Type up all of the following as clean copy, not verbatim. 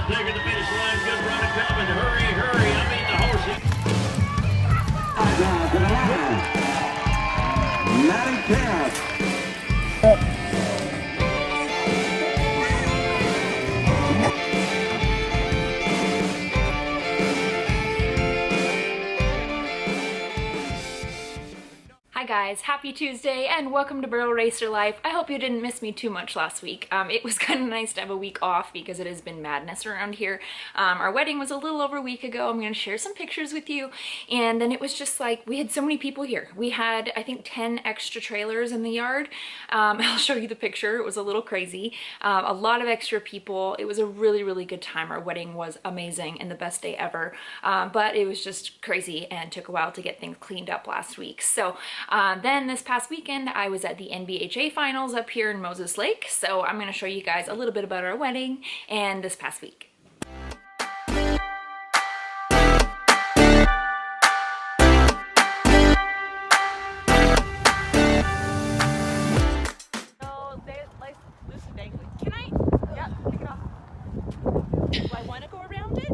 Taking the finish line, good run coming. Hurry, hurry, I mean the horses. MaddiKempf. Hi guys, happy Tuesday and welcome to Barrel Racer Life. I hope you didn't miss me too much last week. It was kind of nice to have a week off because it has been madness around here. Our wedding was a little over a week ago. I'm going to share some pictures with you, and then it was just like we had so many people here. We had I think 10 extra trailers in the yard. I'll show you the picture. It was a little crazy. A lot of extra people. It was a really good time. Our wedding was amazing and the best day ever, but it was just crazy and took a while to get things cleaned up last week. So then this past weekend, I was at the NBHA Finals up here in Moses Lake. So I'm going to show you guys a little bit about our wedding and this past week. Can I? Yeah, pick it off. Do I want to go around it?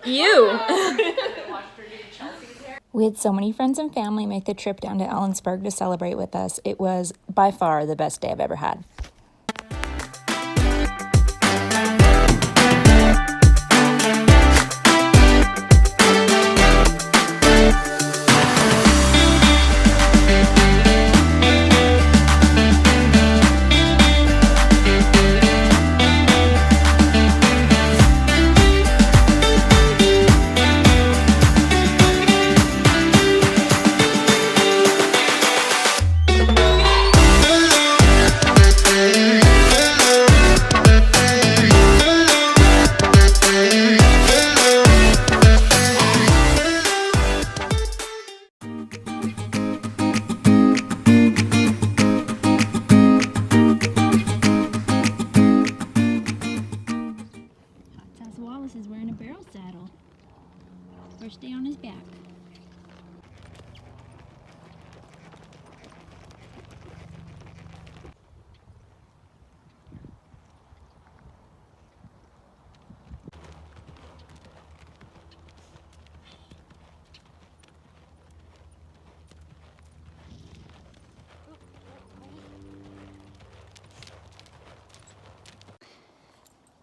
Yeah. We had so many friends and family make the trip down to Ellensburg to celebrate with us. It was by far the best day I've ever had. Hot Sauce Wallace is wearing a barrel saddle. First day on his back.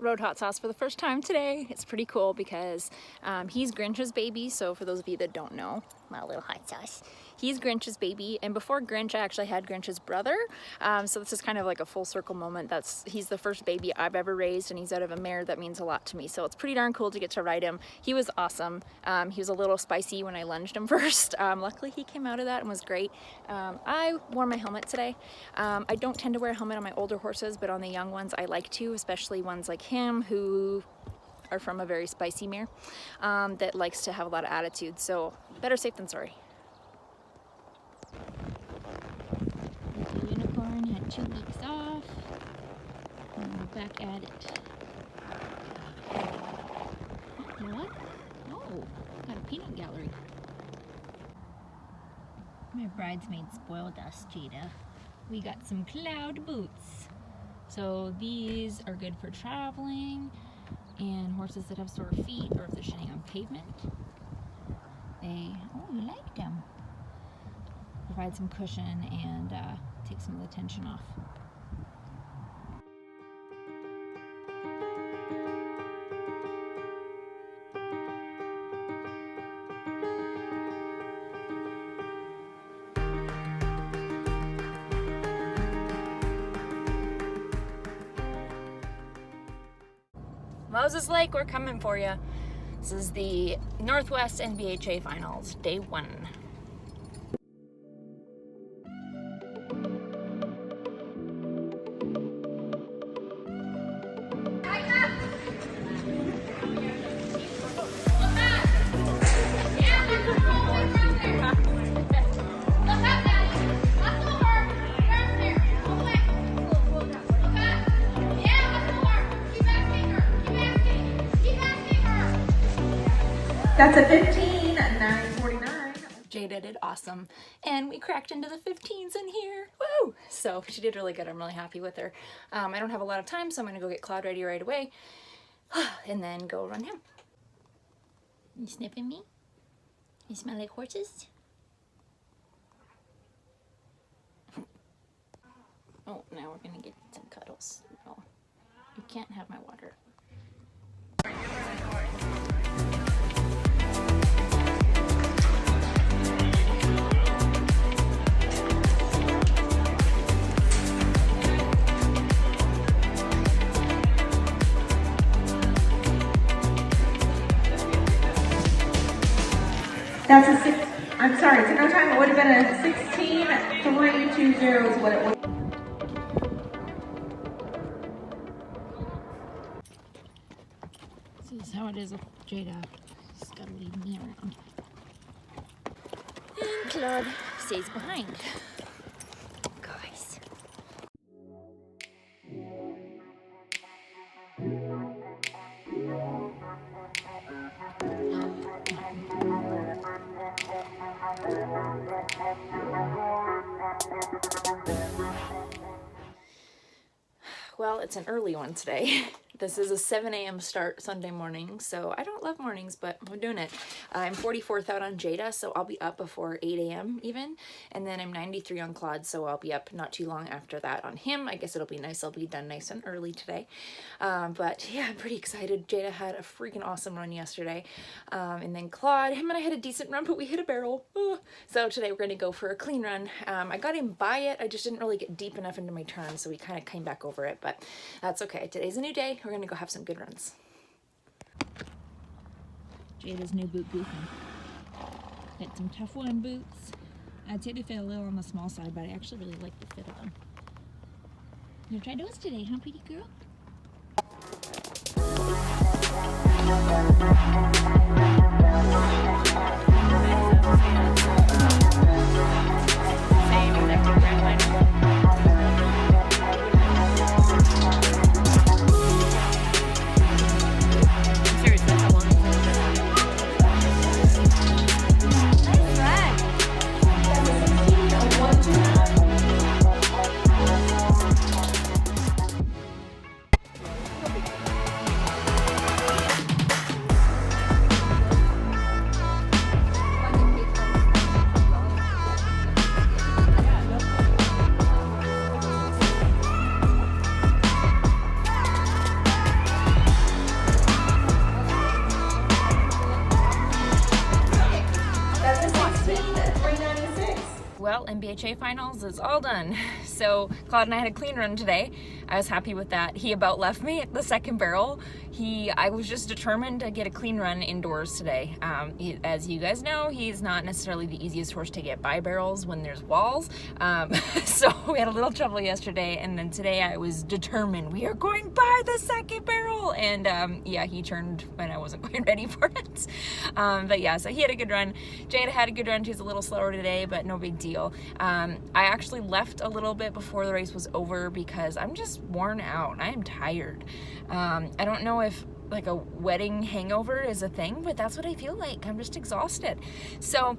Rode Hot Sauce for the first time today. It's pretty cool because he's Grinch's baby. So for those of you that don't know, my little Hot Sauce, he's Grinch's baby. And before Grinch, I actually had Grinch's brother. So this is kind of like a full circle moment. He's the first baby I've ever raised, and he's out of a mare. That means a lot to me. So it's pretty darn cool to get to ride him. He was awesome. He was a little spicy when I lunged him first. Luckily he came out of that and was great. I wore my helmet today. I don't tend to wear a helmet on my older horses, but on the young ones I like to, especially ones like him who are from a very spicy mare that likes to have a lot of attitude. So better safe than sorry. The unicorn had 2 weeks off, and we're back at it. What? Oh, got a peanut gallery. My bridesmaids spoiled us, Jada. We got some cloud boots. So these are good for traveling and horses that have sore feet, or if they're shitting on pavement. You like them. Provide some cushion and take some of the tension off. Moses Lake, we're coming for you. This is the Northwest NBHA Finals, day 1. That's a 15, 949. Jada did awesome, and we cracked into the 15s in here. Woo! So she did really good. I'm really happy with her. I don't have a lot of time, so I'm gonna go get Cloud ready right away and then go run him. You sniffing me? You smell like horses? Oh, now we're gonna get some cuddles. Oh, you can't have my water. That's a 6. I'm sorry, it's no time. It would have been a 16, 320 is what it would. This is how it is with Jada. Just gotta leave me around. And Claude stays behind. Guys. Well, it's an early one today. This is a 7 a.m. start Sunday morning, so I don't love mornings, but I'm doing it. I'm 44th out on Jada, so I'll be up before 8 a.m. even, and then I'm 93 on Claude, so I'll be up not too long after that on him. I guess it'll be nice. I'll be done nice and early today. But yeah, I'm pretty excited. Jada had a freaking awesome run yesterday, and then Claude, him and I had a decent run, but we hit a barrel. So today we're going to go for a clean run. I got him by it. I just didn't really get deep enough into my turn, so we kind of came back over it, but that's okay. Today's a new day. We're gonna go have some good runs. Jada's new boot goofing. Got some Tough One boots. I'd say they fit a little on the small side, but I actually really like the fit of them. You gonna try those today, huh, pretty girl? Well, NBHA Finals is all done. So Claude and I had a clean run today. I was happy with that. He about left me at the second barrel. I was just determined to get a clean run indoors today. As you guys know, he's not necessarily the easiest horse to get by barrels when there's walls. So we had a little trouble yesterday, and then today I was determined we are going by the second barrel. And yeah, he turned when I wasn't quite ready for it. But yeah, so he had a good run. Jada had a good run. She's a little slower today, but no big deal. I actually left a little bit before the race was over because I'm just worn out. I am tired. I don't know if like a wedding hangover is a thing, but that's what I feel like. I'm just exhausted. So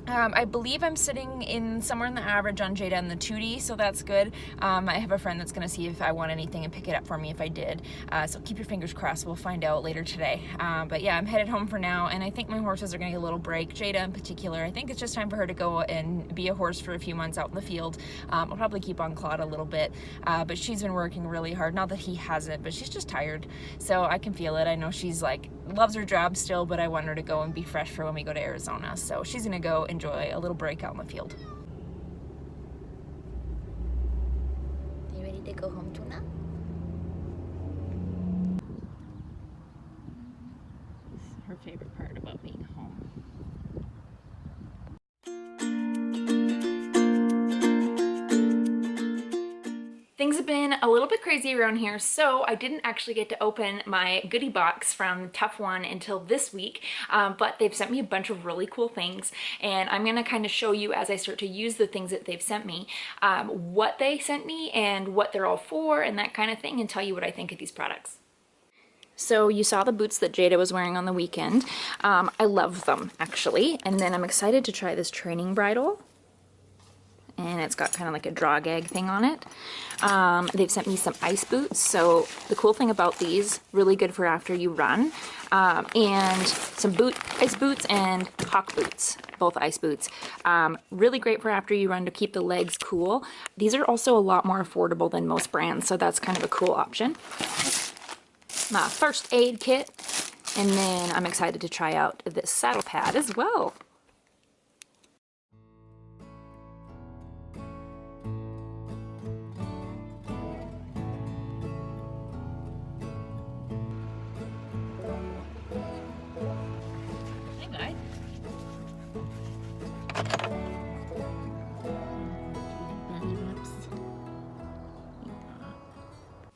I believe I'm sitting in somewhere in the average on Jada and the 2D, so that's good. I have a friend that's going to see if I want anything and pick it up for me if I did. So keep your fingers crossed. We'll find out later today. But yeah, I'm headed home for now, and I think my horses are going to get a little break. Jada in particular, I think it's just time for her to go and be a horse for a few months out in the field. I'll probably keep on Claude a little bit, but she's been working really hard. Not that he hasn't, but she's just tired. So I can feel it. I know she's like, loves her job still, but I want her to go and be fresh for when we go to Arizona. So she's going to go enjoy a little break out in the field. You ready to go home, Tuna? This is her favorite part about being home. Things have been a little bit crazy around here, so I didn't actually get to open my goodie box from Tough One until this week, but they've sent me a bunch of really cool things, and I'm going to kind of show you as I start to use the things that they've sent me, what they sent me and what they're all for and that kind of thing, and tell you what I think of these products. So you saw the boots that Jada was wearing on the weekend. I love them, actually. And then I'm excited to try this training bridle. And it's got kind of like a draw gag thing on it. They've sent me some ice boots. So the cool thing about these, really good for after you run. And some ice boots and hawk boots, both ice boots. Really great for after you run to keep the legs cool. These are also a lot more affordable than most brands, so that's kind of a cool option. My first aid kit, and then I'm excited to try out this saddle pad as well.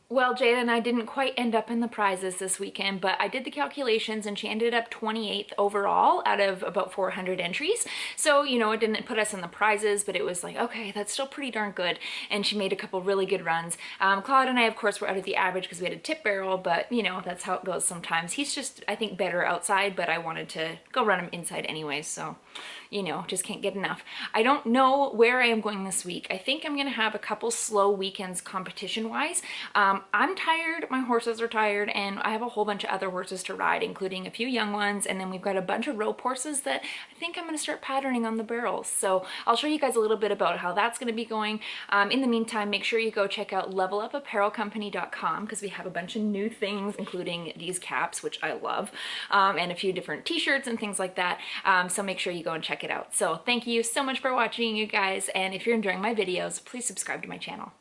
Well, Jada and I didn't quite end up in the prizes this weekend, but I did the calculations and she ended up 28th overall out of about 400 entries. So, you know, it didn't put us in the prizes, but it was like, okay, that's still pretty darn good. And she made a couple really good runs. Claude and I, of course, were out of the average because we had a tip barrel, but, you know, that's how it goes sometimes. He's just, I think, better outside, but I wanted to go run him inside anyway, so, you know, just can't get enough. I don't know where I am going this week. I think I'm going to have a couple slow weekends competition-wise. I'm tired, my horses are tired, and I have a whole bunch of other horses to ride, including a few young ones, and then we've got a bunch of rope horses that I think I'm going to start patterning on the barrels. So I'll show you guys a little bit about how that's going to be going. In the meantime, make sure you go check out levelupapparelcompany.com because we have a bunch of new things, including these caps, which I love, and a few different t-shirts and things like that. So make sure you go and check it out. So thank you so much for watching, you guys, and if you're enjoying my videos, please subscribe to my channel.